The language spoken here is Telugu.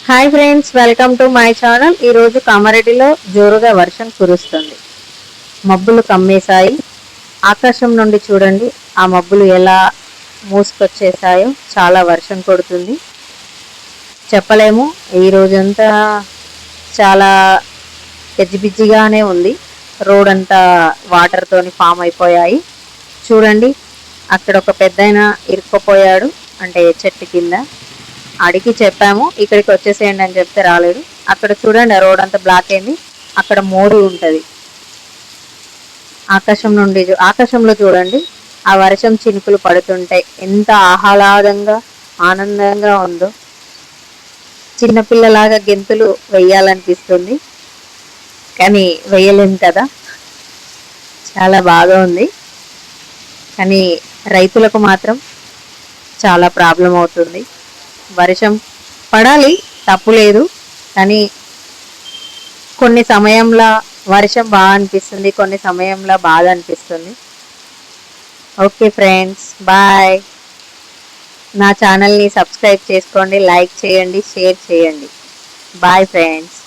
Hi friends, welcome to my channel. ఈరోజు కామారెడ్డిలో జోరుగా వర్షం కురుస్తుంది. మబ్బులు కమ్మేశాయి. ఆకాశం నుండి చూడండి ఆ మబ్బులు ఎలా మూసుకొచ్చేసాయో. చాలా వర్షం కొడుతుంది, చెప్పలేము. ఈ రోజంతా చాలా గజిబిజిగానే ఉంది. రోడ్ అంతా వాటర్తోని ఫామ్ అయిపోయాయి. చూడండి, అక్కడ ఒక పెద్దాయన ఇరుక్కుపోయాడు, అంటే చెట్టు కింద. అడిగి చెప్పాము ఇక్కడికి వచ్చేసేయండి అని చెప్తే రాలేడు. అక్కడ చూడండి, ఆ రోడ్ అంతా బ్లాక్ అయింది. అక్కడ మోరు ఉంటుంది. ఆకాశంలో చూడండి, ఆ వర్షం చినుకులు పడుతుంటాయి. ఎంత ఆహ్లాదంగా ఆనందంగా ఉందో. చిన్నపిల్లలాగా గెంతులు వెయ్యాలనిపిస్తుంది, కానీ వెయ్యలేము కదా. చాలా బాగా ఉంది, కానీ రైతులకు మాత్రం చాలా ప్రాబ్లం అవుతుంది. వర్షం పడాలి, తప్పులేదు, కానీ కొన్ని సమయంలో వర్షం బాగా అనిపిస్తుంది, కొన్ని సమయంలో బాధ అనిపిస్తుంది. Okay friends, bye. నా ఛానల్ని సబ్స్క్రైబ్ చేసుకోండి, లైక్ చేయండి, షేర్ చేయండి. Bye friends.